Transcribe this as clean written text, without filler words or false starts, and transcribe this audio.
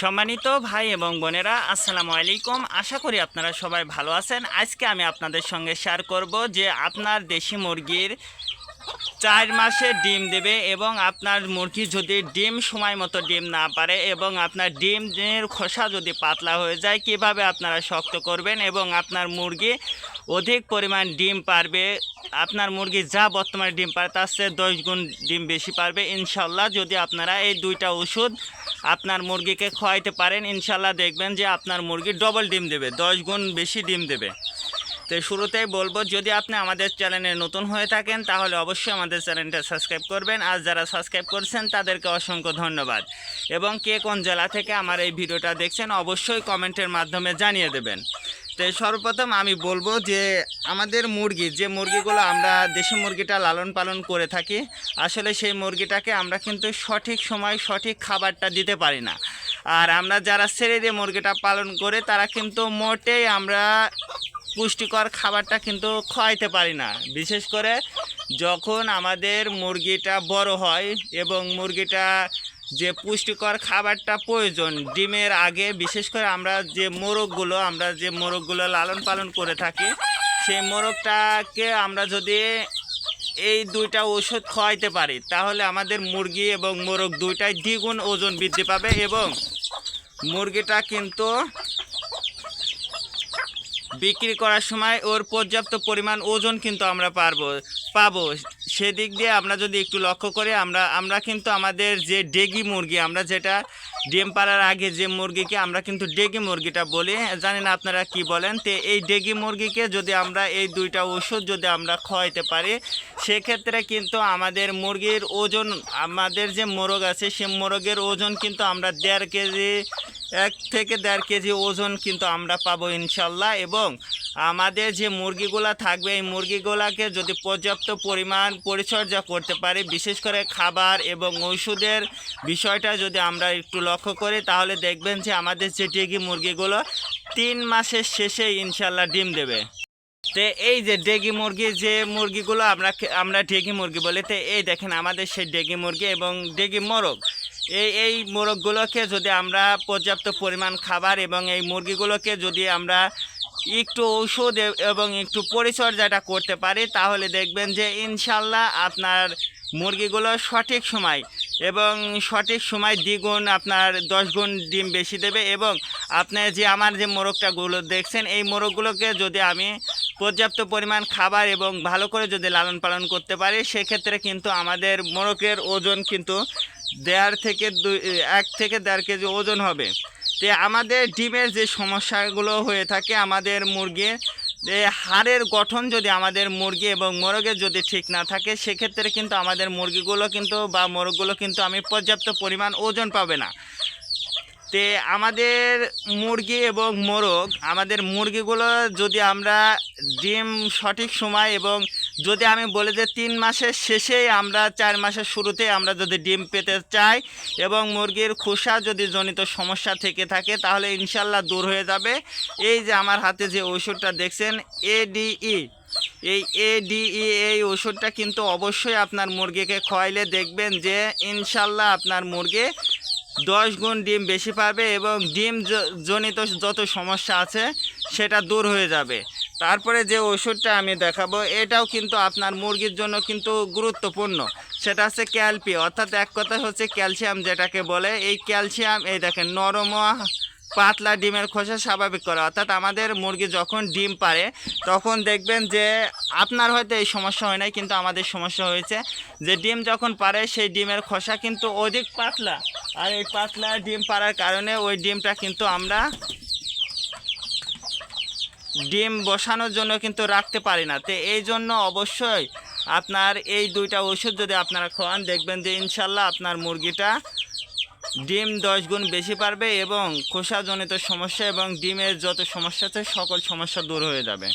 সম্মানিত ভাই এবং বোনেরা, আসসালামু আলাইকুম। আশা করি আপনারা সবাই ভালো আছেন। আজকে আমি আপনাদের সঙ্গে শেয়ার করব যে আপনার দেশি মুরগির 4 মাসে ডিম দেবে এবং আপনার মুরগি যদি ডিম সময় মতো ডিম না পারে এবং আপনার ডিমের খোসা যদি পাতলা হয়ে যায়, কিভাবে আপনারা শক্ত করবেন এবং আপনার মুরগি অধিক পরিমাণ ডিম পারবে। আপনার মুরগি যা বর্তমানে ডিম পারে তার চেয়ে 10 গুণ ডিম বেশি পারবে ইনশাল্লাহ। যদি আপনারা এই দুইটা ওষুধ আপনার মুরগিকে খাওয়াইতে পারেন, ইনশাল্লাহ দেখবেন যে আপনার মুরগি ডবল ডিম দেবে, 10 গুণ বেশি ডিম দেবে। তো শুরুতেই বলবো, যদি আপনি আমাদের চ্যানেলে নতুন হয়ে থাকেন তাহলে অবশ্যই আমাদের চ্যানেলটা সাবস্ক্রাইব করবেন। আর যারা সাবস্ক্রাইব করছেন তাদেরকে অসংখ্য ধন্যবাদ। এবং কে কোন জেলা থেকে আমার এই ভিডিওটা দেখছেন অবশ্যই কমেন্টের মাধ্যমে জানিয়ে দেবেন। তো সর্বপ্রথম আমি বলবো যে আমাদের মুরগি, যে মুরগিগুলো আমরা দেশি মুরগিটা লালন পালন করে থাকি, আসলে সেই মুরগিটাকে আমরা কিন্তু সঠিক সময় সঠিক খাবারটা দিতে পারি না। আর আমরা যারা ছেড়ে দিয়ে মুরগিটা পালন করে তারা কিন্তু মোটেই আমরা পুষ্টিকর খাবারটা কিন্তু খাওয়াইতে পারি না। বিশেষ করে যখন আমাদের মুরগিটা বড় হয় এবং মুরগিটা যে পুষ্টিকর খাবারটা প্রয়োজন ডিমের আগে, বিশেষ করে আমরা যে মোরগগুলো লালন পালন করে থাকি, সেই মোরগটাকে আমরা যদি এই দুইটা ওষুধ খাওয়াইতে পারি তাহলে আমাদের মুরগি এবং মোরগ দুইটাই দ্বিগুণ ওজন বৃদ্ধি পাবে এবং মুরগিটা কিন্তু বিক্রি করার সময় ওর পর্যাপ্ত পরিমাণ ওজন কিন্তু আমরা পাবো। সেদিক দিয়ে আমরা যদি একটু লক্ষ্য করি, আমরা কিন্তু আমাদের যে ডেগি মুরগি, আমরা যেটা ডিম পাড়ার আগে যে মুরগিকে আমরা কিন্তু ডেগি মুরগিটা বলি, জানি না আপনারা কি বলেন। তো এই ডেগি মুরগিকে যদি আমরা এই দুইটা ওষুধ যদি আমরা খাওয়াইতে পারি, সেক্ষেত্রে কিন্তু আমাদের মুরগির ওজন, আমাদের যে মোরগ আছে সে মোরগের ওজন কিন্তু আমরা 1.5 কেজি 1 থেকে 1.5 কেজি ওজন কিন্তু আমরা পাবো ইনশাল্লাহ। এবং আমাদের যে মুরগিগুলা থাকবে এই মুরগিগুলাকে যদি পর্যাপ্ত পরিমাণ পরিচর্যা করতে পারি, বিশেষ করে খাবার এবং ওষুধের বিষয়টা যদি আমরা একটু লক্ষ্য করি, তাহলে দেখবেন যে আমাদের যে ডেগি মুরগিগুলো 3 মাসের শেষে ইনশাল্লাহ ডিম দেবে। তো এই যে ডেগি মুরগি, যে মুরগিগুলো আমরা ডেগি মুরগি বলি, তো এই দেখেন আমাদের সেই ডেগি মুরগি এবং ডেগি মোরগ, এই মোরগগুলোকে যদি আমরা পর্যাপ্ত পরিমাণ খাবার এবং এই মুরগিগুলোকে যদি আমরা একটু ওষুধ এবং একটু পরিচর্যাটা করতে পারি, তাহলে দেখবেন যে ইনশাল্লাহ আপনার মুরগিগুলো সঠিক সময় দ্বিগুণ, আপনার 10 গুণ ডিম বেশি দেবে। এবং আপনি যে আমার যে মোরগটাগুলো দেখছেন, এই মোরগগুলোকে যদি আমি পর্যাপ্ত পরিমাণ খাবার এবং ভালো করে যদি লালন পালন করতে পারি, সেক্ষেত্রে কিন্তু আমাদের মোরগের ওজন কিন্তু 1.5 থেকে 1.5 কেজি ওজন হবে। তো আমাদের ডিমের যে সমস্যাগুলো হয়ে থাকে, আমাদের মুরগির হাড়ের গঠন যদি আমাদের মুরগি এবং মোরগের যদি ঠিক না থাকে, সেক্ষেত্রে কিন্তু আমাদের মুরগিগুলো কিন্তু বা মোরগগুলো কিন্তু আমি পর্যাপ্ত পরিমাণ ওজন পাবে না। তে আমাদের মুরগি এবং মোরগ, আমাদের মুরগিগুলো যদি আমরা ডিম সঠিক সময় এবং যদি আমি বলি যে 3 মাসের শেষেই আমরা 4 মাসের শুরুতে আমরা যদি ডিম পেতে চাই এবং মুরগির খোসা যদি জনিত সমস্যা থেকে থাকে, তাহলে ইনশাল্লাহ দূর হয়ে যাবে। এই যে আমার হাতে যে ওষুধটা দেখছেন ADE, এই ADE এই ওষুধটা কিন্তু অবশ্যই আপনার মুরগিকে খাওয়াইলে দেখবেন যে ইনশাল্লাহ আপনার মুরগি 10 গুণ ডিম বেশি পাবে এবং ডিম জনিত যত সমস্যা আছে সেটা দূর হয়ে যাবে। তারপরে যে ওষুধটা আমি দেখাবো, এটাও কিন্তু আপনার মুরগির জন্য কিন্তু গুরুত্বপূর্ণ, সেটা হচ্ছে ক্যালপি, অর্থাৎ এক কথা হচ্ছে ক্যালসিয়াম যেটাকে বলে। এই ক্যালসিয়াম, এই দেখেন নরম পাতলা ডিমের খোসা স্বাভাবিক করা, অর্থাৎ আমাদের মুরগি যখন ডিম পারে তখন দেখবেন যে আপনার হয়তো এই সমস্যা হয় নাই, কিন্তু আমাদের সমস্যা হয়েছে যে ডিম যখন পারে সেই ডিমের খোসা কিন্তু অধিক পাতলা, আর এই পাতলা ডিম পাড়ার কারণে ওই ডিমটা কিন্তু আমরা ডিম বসানোর জন্য কিন্তু রাখতে পারি না। তো এই জন্য অবশ্যই আপনার এই দুইটা ওষুধ যদি আপনারা খাওয়ান, দেখবেন যে ইনশাল্লাহ আপনার মুরগিটা ডিম 10 গুণ বেশি পারবে এবং খোসাজনিত সমস্যা এবং ডিমের যত সমস্যা আছে সকল সমস্যা দূর হয়ে যাবে।